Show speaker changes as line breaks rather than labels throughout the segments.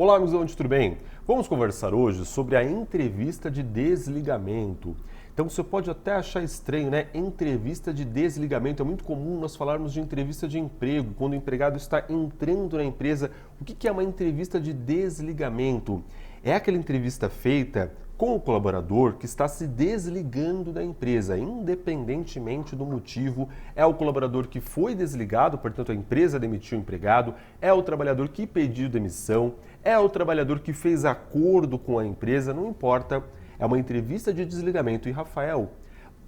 Olá, amigos, tudo bem? Vamos conversar hoje sobre a entrevista de desligamento. Então você pode até achar estranho, né? Entrevista de desligamento. É muito comum nós falarmos de entrevista de emprego, quando o empregado está entrando na empresa. O que é uma entrevista de desligamento? É aquela entrevista feita com o colaborador que está se desligando da empresa, independentemente do motivo. É o colaborador que foi desligado, portanto a empresa demitiu o empregado, é o trabalhador que pediu demissão, é o trabalhador que fez acordo com a empresa, não importa. É uma entrevista de desligamento. E Rafael,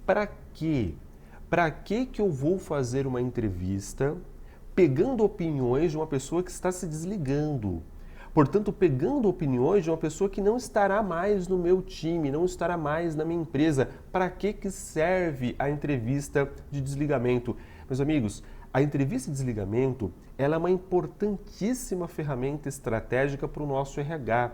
para quê? Para que eu vou fazer uma entrevista pegando opiniões de uma pessoa que está se desligando? Portanto, pegando opiniões de uma pessoa que não estará mais no meu time, não estará mais na minha empresa. Para que serve a entrevista de desligamento? Meus amigos, a entrevista de desligamento ela é uma importantíssima ferramenta estratégica para o nosso RH.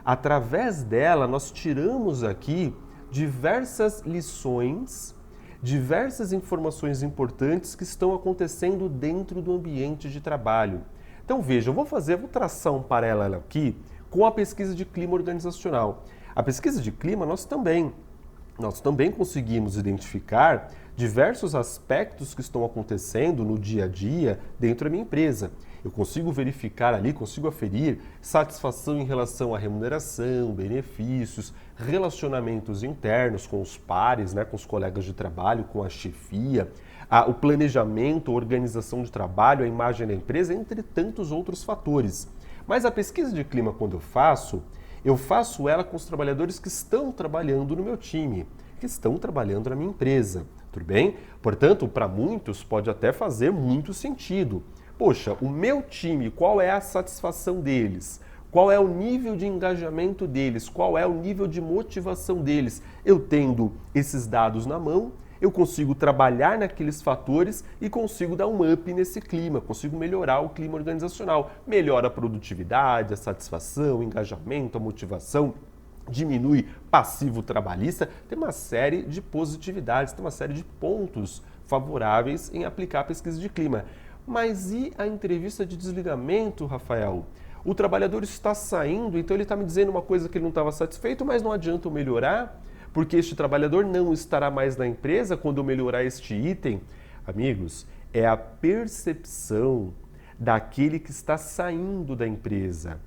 Através dela, nós tiramos aqui diversas lições, diversas informações importantes que estão acontecendo dentro do ambiente de trabalho. Então veja, eu vou traçar um paralelo aqui com a pesquisa de clima organizacional. A pesquisa de clima nós também conseguimos identificar diversos aspectos que estão acontecendo no dia a dia dentro da minha empresa. Eu consigo verificar ali, consigo aferir satisfação em relação à remuneração, benefícios, relacionamentos internos com os pares, com os colegas de trabalho, com a chefia, o planejamento, a organização de trabalho, a imagem da empresa, entre tantos outros fatores. Mas a pesquisa de clima, quando eu faço ela com os trabalhadores que estão trabalhando no meu time, que estão trabalhando na minha empresa, tudo bem? Portanto, para muitos pode até fazer muito sentido. Poxa, o meu time, qual é a satisfação deles? Qual é o nível de engajamento deles? Qual é o nível de motivação deles? Eu tendo esses dados na mão, eu consigo trabalhar naqueles fatores e consigo dar um up nesse clima, consigo melhorar o clima organizacional. Melhora a produtividade, a satisfação, o engajamento, a motivação, diminui passivo trabalhista. Tem uma série de positividades, tem uma série de pontos favoráveis em aplicar a pesquisa de clima. Mas e a entrevista de desligamento, Rafael? O trabalhador está saindo, então ele está me dizendo uma coisa que ele não estava satisfeito, mas não adianta eu melhorar, porque este trabalhador não estará mais na empresa quando eu melhorar este item. Amigos, é a percepção daquele que está saindo da empresa.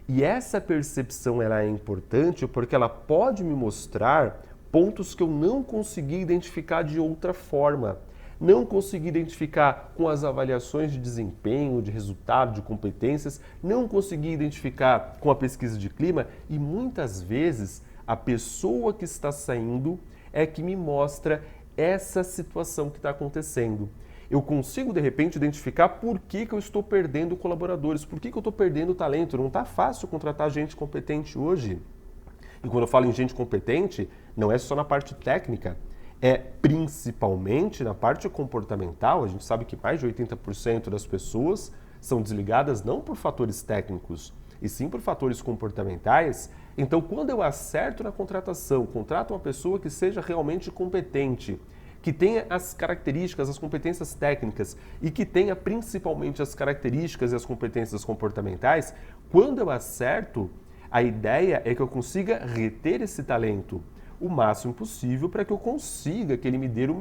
E essa percepção ela é importante porque ela pode me mostrar pontos que eu não consegui identificar de outra forma. Não consegui identificar com as avaliações de desempenho, de resultado, de competências, não consegui identificar com a pesquisa de clima e muitas vezes a pessoa que está saindo é que me mostra essa situação que está acontecendo. Eu consigo, de repente, identificar por que eu estou perdendo colaboradores, por que eu estou perdendo talento. Não está fácil contratar gente competente hoje. E quando eu falo em gente competente, não é só na parte técnica, é principalmente na parte comportamental. A gente sabe que mais de 80% das pessoas são desligadas não por fatores técnicos, e sim por fatores comportamentais. Então, quando eu acerto na contratação, contrato uma pessoa que seja realmente competente, que tenha as características, as competências técnicas e que tenha principalmente as características e as competências comportamentais, quando eu acerto, a ideia é que eu consiga reter esse talento o máximo possível para que eu consiga que ele me dê o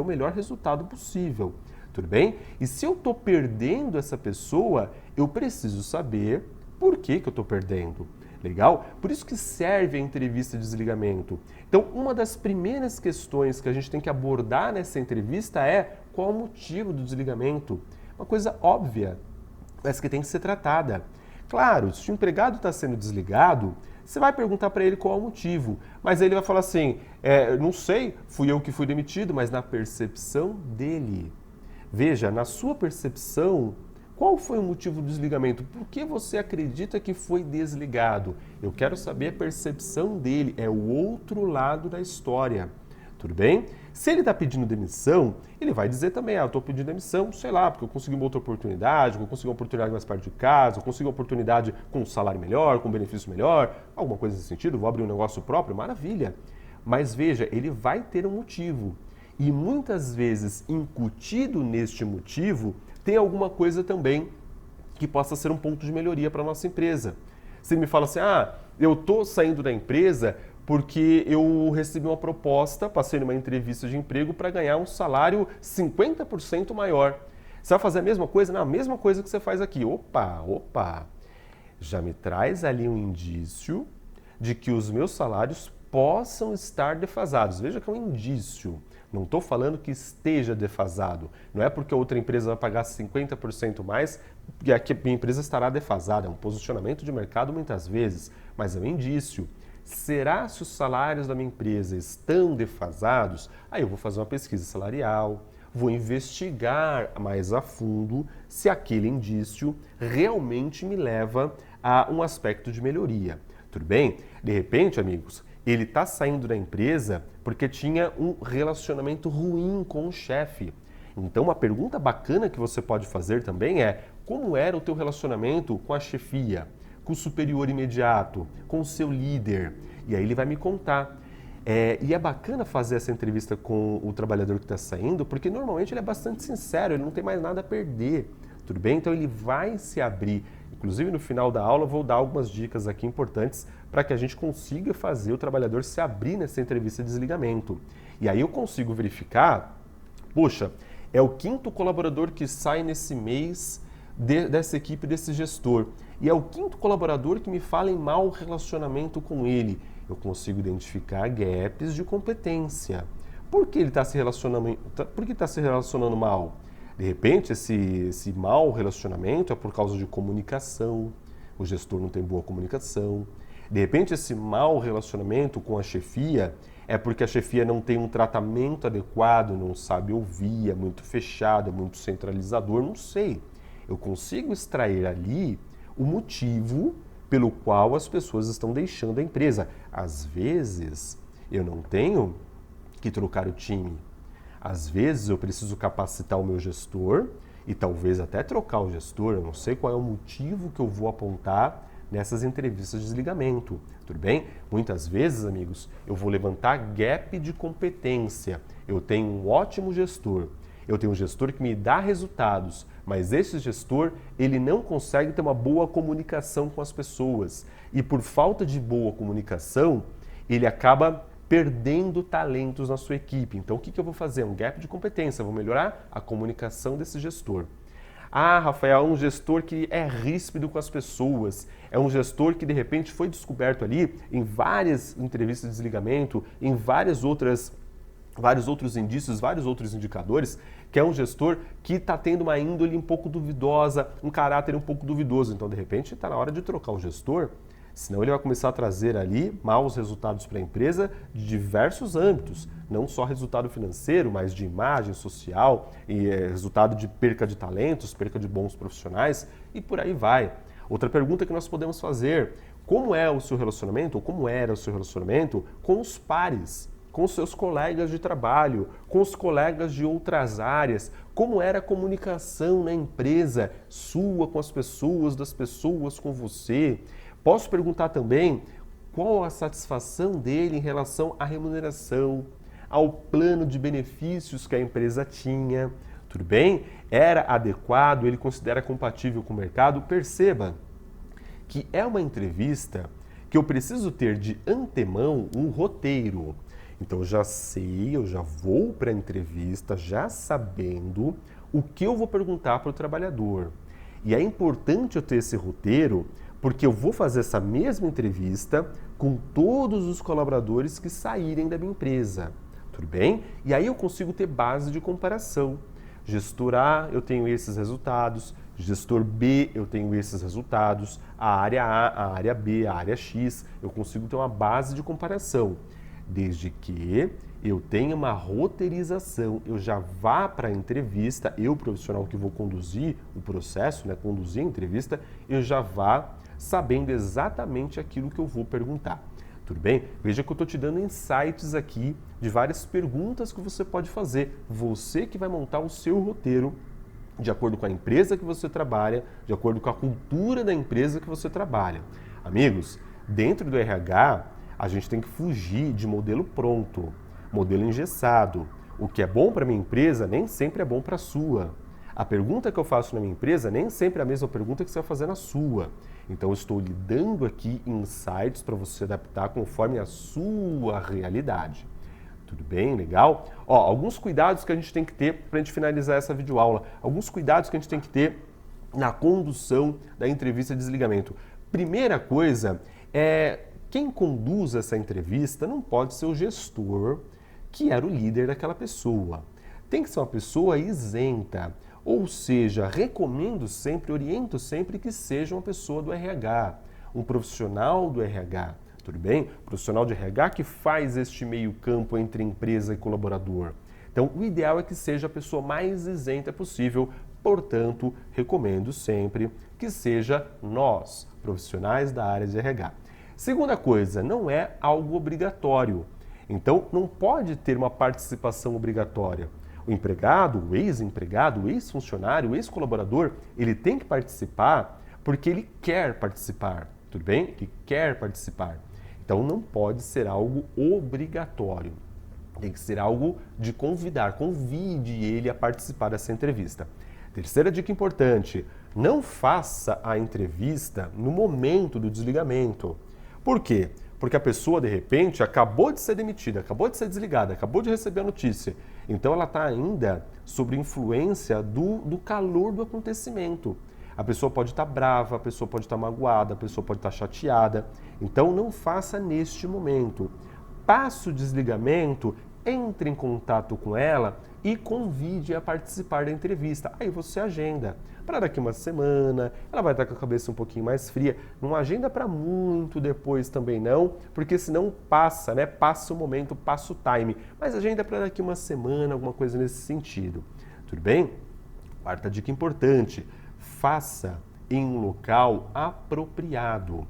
melhor resultado possível. Tudo bem? E se eu estou perdendo essa pessoa, eu preciso saber por que eu estou perdendo. Legal? Por isso que serve a entrevista de desligamento. Então, uma das primeiras questões que a gente tem que abordar nessa entrevista é qual o motivo do desligamento. Uma coisa óbvia, mas que tem que ser tratada. Claro, se o empregado está sendo desligado, você vai perguntar para ele qual é o motivo, mas ele vai falar assim, não sei, fui eu que fui demitido, mas na percepção dele. Veja, na sua percepção, qual foi o motivo do desligamento? Por que você acredita que foi desligado? Eu quero saber a percepção dele, é o outro lado da história. Tudo bem? Se ele está pedindo demissão, ele vai dizer também, eu estou pedindo demissão, sei lá, porque eu consegui uma outra oportunidade, eu consegui uma oportunidade mais perto de casa, eu consegui uma oportunidade com um salário melhor, com um benefício melhor, alguma coisa nesse sentido, vou abrir um negócio próprio, maravilha. Mas veja, ele vai ter um motivo. E muitas vezes, incutido neste motivo, tem alguma coisa também que possa ser um ponto de melhoria para a nossa empresa. Você me fala assim, eu estou saindo da empresa porque eu recebi uma proposta, passei numa entrevista de emprego para ganhar um salário 50% maior. Você vai fazer a mesma coisa? Não, a mesma coisa que você faz aqui. Opa, já me traz ali um indício de que os meus salários possam estar defasados. Veja que é um indício. Não estou falando que esteja defasado. Não é porque a outra empresa vai pagar 50% mais que a minha empresa estará defasada. É um posicionamento de mercado muitas vezes, mas é um indício. Será se os salários da minha empresa estão defasados? Aí eu vou fazer uma pesquisa salarial, vou investigar mais a fundo se aquele indício realmente me leva a um aspecto de melhoria. Tudo bem? De repente, amigos, ele está saindo da empresa porque tinha um relacionamento ruim com o chefe. Então, uma pergunta bacana que você pode fazer também é: como era o teu relacionamento com a chefia, com o superior imediato, com o seu líder? E aí ele vai me contar. E é bacana fazer essa entrevista com o trabalhador que está saindo, porque normalmente ele é bastante sincero, ele não tem mais nada a perder. Tudo bem? Então ele vai se abrir. Inclusive no final da aula eu vou dar algumas dicas aqui importantes para que a gente consiga fazer o trabalhador se abrir nessa entrevista de desligamento. E aí eu consigo verificar, poxa, é o 5º colaborador que sai nesse mês dessa equipe, desse gestor. E é o 5º colaborador que me fala em mau relacionamento com ele. Eu consigo identificar gaps de competência. Por que ele está se relacionando mal? De repente, esse mau relacionamento é por causa de comunicação. O gestor não tem boa comunicação. De repente, esse mau relacionamento com a chefia é porque a chefia não tem um tratamento adequado, não sabe ouvir, é muito fechado, é muito centralizador, não sei. Eu consigo extrair ali o motivo pelo qual as pessoas estão deixando a empresa. Às vezes, eu não tenho que trocar o time. Às vezes, eu preciso capacitar o meu gestor e talvez até trocar o gestor. Eu não sei qual é o motivo que eu vou apontar nessas entrevistas de desligamento. Tudo bem? Muitas vezes, amigos, eu vou levantar gap de competência. Eu tenho um ótimo gestor. Eu tenho um gestor que me dá resultados, mas esse gestor, ele não consegue ter uma boa comunicação com as pessoas. E por falta de boa comunicação, ele acaba perdendo talentos na sua equipe. Então, o que eu vou fazer? Um gap de competência. Eu vou melhorar a comunicação desse gestor. Rafael, é um gestor que é ríspido com as pessoas. É um gestor que, de repente, foi descoberto ali em várias entrevistas de desligamento, em vários outros indícios, vários outros indicadores, que é um gestor que está tendo uma índole um pouco duvidosa, um caráter um pouco duvidoso. Então, de repente, está na hora de trocar o gestor, senão ele vai começar a trazer ali maus resultados para a empresa de diversos âmbitos, não só resultado financeiro, mas de imagem social, e resultado de perca de talentos, perca de bons profissionais e por aí vai. Outra pergunta que nós podemos fazer: como é o seu relacionamento, ou como era o seu relacionamento com os pares, com os seus colegas de trabalho, com os colegas de outras áreas? Como era a comunicação na empresa sua com as pessoas, das pessoas com você? Posso perguntar também qual a satisfação dele em relação à remuneração, ao plano de benefícios que a empresa tinha. Tudo bem? Era adequado? Ele considera compatível com o mercado? Perceba que é uma entrevista que eu preciso ter de antemão um roteiro. Então eu já sei, eu já vou para a entrevista já sabendo o que eu vou perguntar para o trabalhador. E é importante eu ter esse roteiro porque eu vou fazer essa mesma entrevista com todos os colaboradores que saírem da minha empresa. Tudo bem? E aí eu consigo ter base de comparação. Gestor A, eu tenho esses resultados. Gestor B, eu tenho esses resultados. A área A, a área B, a área X, eu consigo ter uma base de comparação. Desde que eu tenha uma roteirização, eu já vá para a entrevista, eu, profissional que vou conduzir o processo, conduzir a entrevista, eu já vá sabendo exatamente aquilo que eu vou perguntar. Tudo bem? Veja que eu estou te dando insights aqui de várias perguntas que você pode fazer. Você que vai montar o seu roteiro de acordo com a empresa que você trabalha, de acordo com a cultura da empresa que você trabalha. Amigos, dentro do RH, a gente tem que fugir de modelo pronto, modelo engessado. O que é bom para a minha empresa nem sempre é bom para a sua. A pergunta que eu faço na minha empresa nem sempre é a mesma pergunta que você vai fazer na sua. Então, eu estou lhe dando aqui insights para você adaptar conforme a sua realidade. Tudo bem? Legal? Ó, alguns cuidados que a gente tem que ter para a gente finalizar essa videoaula. Alguns cuidados que a gente tem que ter na condução da entrevista de desligamento. Primeira coisa é quem conduz essa entrevista não pode ser o gestor, que era o líder daquela pessoa. Tem que ser uma pessoa isenta, ou seja, recomendo sempre, oriento sempre que seja uma pessoa do RH, um profissional do RH, tudo bem? Profissional de RH que faz este meio campo entre empresa e colaborador. Então, o ideal é que seja a pessoa mais isenta possível, portanto, recomendo sempre que seja nós, profissionais da área de RH. Segunda coisa, não é algo obrigatório. Então, não pode ter uma participação obrigatória. O empregado, o ex-empregado, o ex-funcionário, o ex-colaborador, ele tem que participar porque ele quer participar, tudo bem? Ele quer participar. Então, não pode ser algo obrigatório. Tem que ser algo de convidar, convide ele a participar dessa entrevista. Terceira dica importante, não faça a entrevista no momento do desligamento. Por quê? Porque a pessoa, de repente, acabou de ser demitida, acabou de ser desligada, acabou de receber a notícia. Então, ela está ainda sob influência do calor do acontecimento. A pessoa pode estar brava, a pessoa pode estar magoada, a pessoa pode estar chateada. Então, não faça neste momento. Passe o desligamento, entre em contato com ela e convide a participar da entrevista. Aí você agenda. Para daqui uma semana, ela vai estar com a cabeça um pouquinho mais fria. Não agenda para muito depois também não, porque senão passa, né? Passa o momento, passa o time. Mas agenda para daqui uma semana, alguma coisa nesse sentido. Tudo bem? Quarta dica importante, faça em um local apropriado.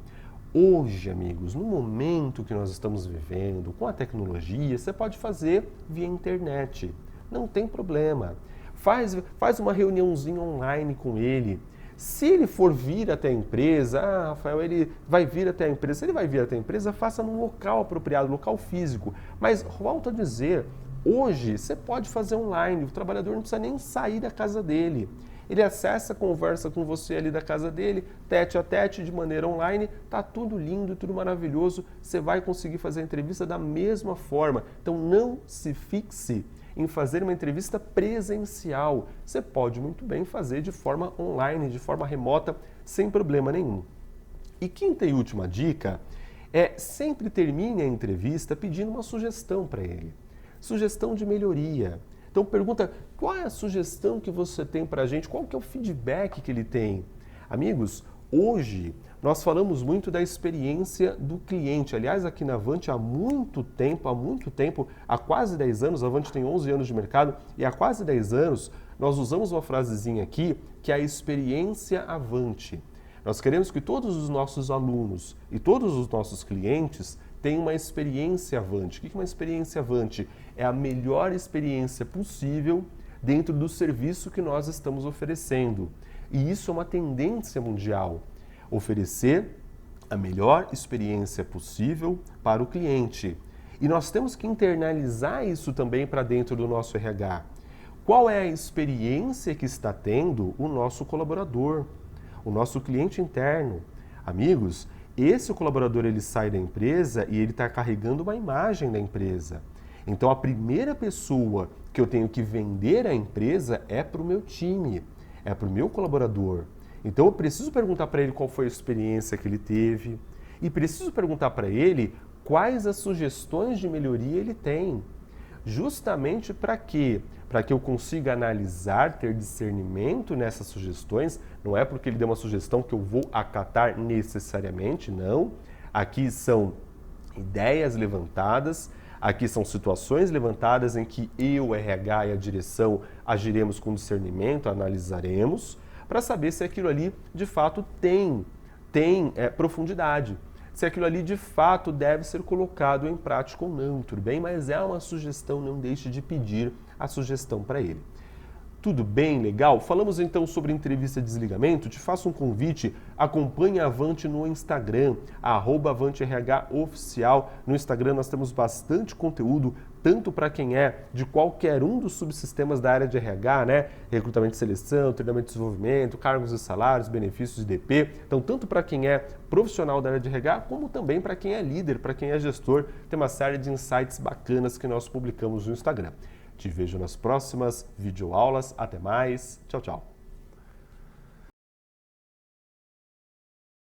Hoje, amigos, no momento que nós estamos vivendo, com a tecnologia, você pode fazer via internet. Não tem problema. Faz uma reuniãozinha online com ele. Se ele for vir até a empresa, Rafael, ele vai vir até a empresa. Se ele vai vir até a empresa, faça num local apropriado, local físico. Mas, volto a dizer, hoje você pode fazer online. O trabalhador não precisa nem sair da casa dele. Ele acessa, conversa com você ali da casa dele, tete a tete, de maneira online, tá tudo lindo, tudo maravilhoso, você vai conseguir fazer a entrevista da mesma forma. Então não se fixe em fazer uma entrevista presencial. Você pode muito bem fazer de forma online, de forma remota, sem problema nenhum. E quinta e última dica é sempre termine a entrevista pedindo uma sugestão para ele. Sugestão de melhoria. Então pergunta, qual é a sugestão que você tem para a gente? Qual que é o feedback que ele tem? Amigos, hoje nós falamos muito da experiência do cliente. Aliás, aqui na Avante há muito tempo, há quase 10 anos, a Avante tem 11 anos de mercado, e há quase 10 anos nós usamos uma frasezinha aqui, que é a experiência Avante. Nós queremos que todos os nossos alunos e todos os nossos clientes tenham uma experiência Avante. O que é uma experiência Avante? É a melhor experiência possível dentro do serviço que nós estamos oferecendo. E isso é uma tendência mundial. Oferecer a melhor experiência possível para o cliente. E nós temos que internalizar isso também para dentro do nosso RH. Qual é a experiência que está tendo o nosso colaborador, o nosso cliente interno? Amigos, esse colaborador ele sai da empresa e ele está carregando uma imagem da empresa. Então a primeira pessoa que eu tenho que vender a empresa é para o meu time, é para o meu colaborador. Então eu preciso perguntar para ele qual foi a experiência que ele teve e preciso perguntar para ele quais as sugestões de melhoria ele tem. Justamente para quê? Para que eu consiga analisar, ter discernimento nessas sugestões. Não é porque ele deu uma sugestão que eu vou acatar necessariamente, não. Aqui são ideias levantadas, aqui são situações levantadas em que eu, RH e a direção agiremos com discernimento, analisaremos, para saber se aquilo ali de fato tem profundidade. Se aquilo ali de fato deve ser colocado em prática ou não, tudo bem? Mas é uma sugestão, não deixe de pedir a sugestão para ele. Tudo bem, legal? Falamos então sobre entrevista de desligamento. Te faço um convite, acompanhe a Avante no Instagram, @AvanteRHOficial. No Instagram nós temos bastante conteúdo, tanto para quem é de qualquer um dos subsistemas da área de RH, né? Recrutamento e seleção, treinamento e desenvolvimento, cargos e salários, benefícios de DP. Então, tanto para quem é profissional da área de RH, como também para quem é líder, para quem é gestor. Tem uma série de insights bacanas que nós publicamos no Instagram. Te vejo nas próximas videoaulas. Até mais. Tchau, tchau.